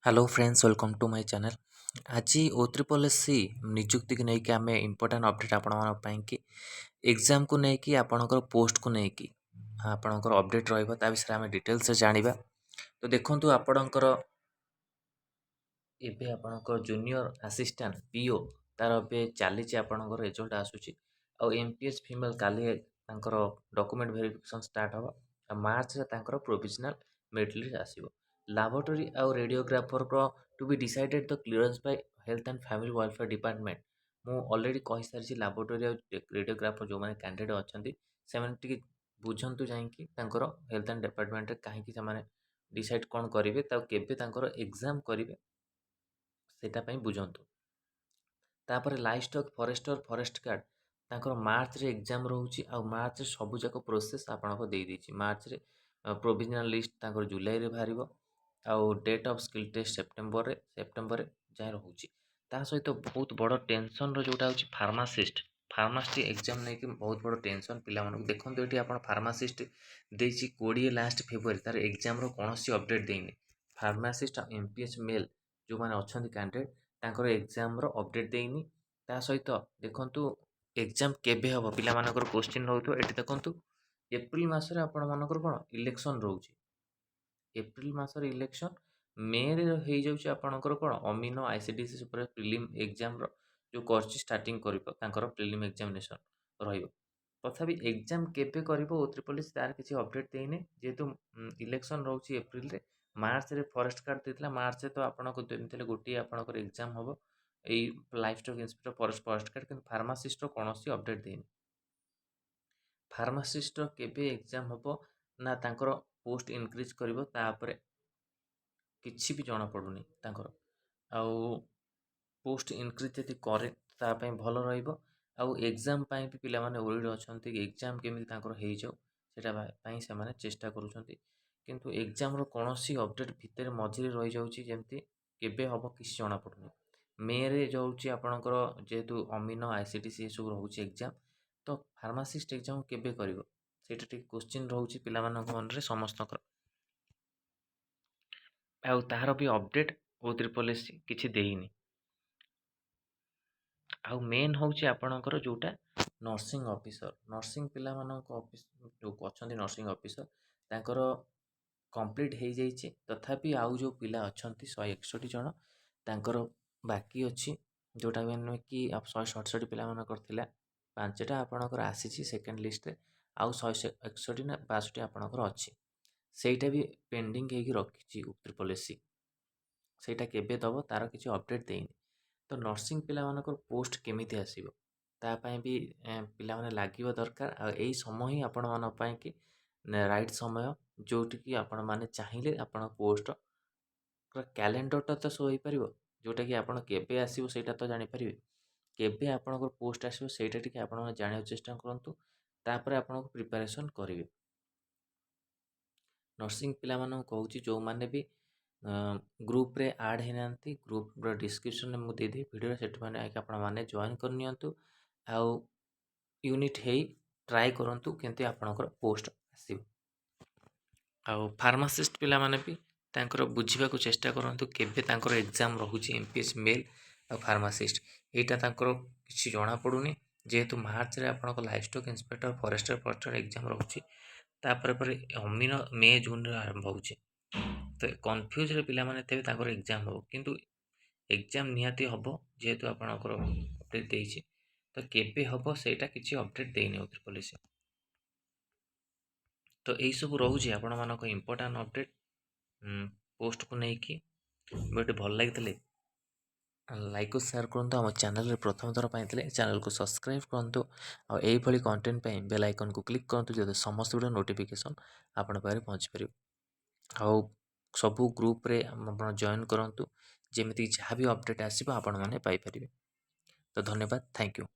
Hello friends welcome to my channel. आज ओ triple S C निजुक्ति को लेकिन आम इम्पोर्टाट अपडेट आपण एग्जाम को लेकिन आपणकर पोस्ट को लेकिन आपणकर अपडेट रहा विषय आम डिटेल्स जाना। तो देखो आपणकर एबे आपणकर जूनियर असिस्टेंट पीओ तार ए चली आपणकर रिजल्ट आसूची आ एमपीएच फीमेल काली डॉक्यूमेंट वेरिफिकेशन स्टार्ट हम मार्च प्रोविजनल मेरिट लिस्ट आसो। लाबोरेटरी आउ radiographer to be decided the clearance by health and family welfare department. मु ऑलरेडी कहि सारी लाबोरेटरी आ रेडियोग्राफर जो मैंने कैंडिडेट अच्छा से बुझंतु जाइए हेल्थ एंड डिपार्टमेंट कहीं डिसाइड कौन करेंगे केवे एग्जाम करेंगे सेटा बुझंतु। तापर लाइस्टॉक फॉरेस्टर फॉरेस्ट गार्ड तांकर मार्च रे एग्जाम रोची आ मार्च रे सबु जाक प्रोसेस आपनको दे देछि। मार्च रे प्रोविजनल लिस्ट तांकर जुलाई रे बाहरिबो आउ date of skill test September जाए रोची। ता सहित बहुत बड़ टेंशन रो जोटा होछि फार्मासिस्ट एग्जाम नहीं कि बहुत बड़ टेंशन पिला मानक देखंतु एठी आपण फार्मासिस्ट देछि 20 लास्ट फेब्रुआरी तार एग्जाम रो कोनोसी अपडेट देइनि। फार्मासिस्ट एमपीएच मेल जो माने अछंती कैंडिडेट तांकर एग्जाम रो अपडेट देइनि। ता सहित देखंतु एग्जाम केबे हबो पिला मानकर क्वेश्चन रहउतो एठी देखंतु एप्रिल मास रे आपण मानकर कोन इलेक्शन रहउची। एप्रिल मास रे इलेक्शन मे रे हेइ जाउची आपणकर कोन अमीनो आईसीडीसी सुपर प्रीलिम एग्जाम रो जो करची स्टार्टिंग करिवो तांकर प्रीलिम एग्जामिनेशन रहिबो। तथापि एग्जाम केबे करिवो ओ ट्रिपल एस तार किछि अपडेट देइने जेतु इलेक्शन रहउची एप्रिल रे। मार्च रे फॉरेस्ट गार्ड देतला मार्च रे तो आपनको देनतेले गोटी आपणकर एग्जाम हबो एई livestock inspector forest guard किंतु फार्मासिस्ट रो कोनोसी अपडेट देइने। फार्मासिस्ट रो केबे एग्जाम हबो ना तांकर पोस्ट इनक्रीज करिवो तापरे किछि भी जଣା पडुनी तांकर आउ पोस्ट इनक्रीज यदि करे ता पई भलो रहइबो। आउ एग्जाम पई भी पिला माने ओरिड अछंती एग्जाम केमि तांकर हेइ जाउ सेटा पई से माने चेष्टा करूछंती किंतु एग्जाम रो कोनोसी अपडेट भितर मझिरे रहि जाउची जेमति केबे हबो किछि जଣା पडुनी। मे रे जाउची आपणकर जेतु अमीनो आईसीडीसी सब रहउची एग्जाम तो फार्मासिस्ट एग्जाम केबे करिवो सेटा ठीक क्वेश्चन रहउची पिला मानक मन रे समस्तकर। आउ ताହାର भी अपडेट ओ ट्रिपल एस किछि देइनी। आउ मेन होउची आपणकर जोटा नर्सिंग पिला मानक ऑफिस जो अछंती नर्सिंग ऑफिसर तांकर कंप्लीट हो जाइए तथापि आउ जो पिला अछंती 161 जन तांकर बाकी अछि जोटा नुहे कि 167 पिला मानकर थिला पांचटा आपणकर आसीची सेकंड लिस्ट रे आउ 161 ना 62 आपणकर अछि सेटा भी पेंडिंग हेकी रखिची ट्रिपल एससी सेटा केबे दबो तार किछि अपडेट देइनी। तो नर्सिंग पिला मानकर पोस्ट केमिति आसीबो ता पई भी पिला माने लागिबो दरकार आ एई समय ही आपण मान पई कि राइट समय जोटि कि आपण माने चाहिए आपण पोस्ट कैलेंडर तो शो हो पार जोटा कि आपण केबे आसीबो सेटा तो जानि परिबे केबे आपणकर पोस्ट आसीबो सेटा टिके आपण जानियो चेष्टा करंतु तापर आपण प्रिपरेशन करिवे। नर्सिंग पिला मानक कहूची जो माने भी ग्रुप रे ऐड हैनांती ग्रुप रो डिस्क्रिप्शन में मु दे दे वीडियो सेट माने आपण माने जॉइन कर नियंतु आउ यूनिट हेई ट्राई करंतु केंते आपणकर पोस्ट आसीबो। आउ फार्मासिस्ट पिला माने भी तांकर बुझिबाकू चेष्टा करंतु केबे तांकर एग्जाम रहुची एमपीएस मेल आ फार्मासिस्ट एटा तांकर किछि जଣା पडुनी जेहेतु मार्च रे आपणकर livestock inspector forester exam रहुची तापर पर अमीनो मे जून रे आरंभ होउची तो कन्फ्यूज रे पिला माने तेबे तांकर एग्जाम हो किंतु एग्जाम निहाती हबो जेहेतु आपणकर अपडेट देइछि तो केबे हबो सेटा किछि अपडेट देइने उतर पुलिस। तो यही सब रोचे आपण मानक इम्पोर्टाट अपडेट पोस्ट को लेकिन वीडियो भल लगी लाइक और शेयर करूँ आम चैनल प्रथम थर पाई चैनल को सब्सक्राइब करूँ और कंटेंट बेल आइकन को क्लिक करूँ जो समस्त वीडियो नोटिफिकेशन आपण पाखे पहुँची पार आउ सबू ग्रुप रे आप जॉइन करूँ जमी जहाँ भी अपडेट आसो आपण मैंने पाइपर। तो धन्यवाद थैंक यू।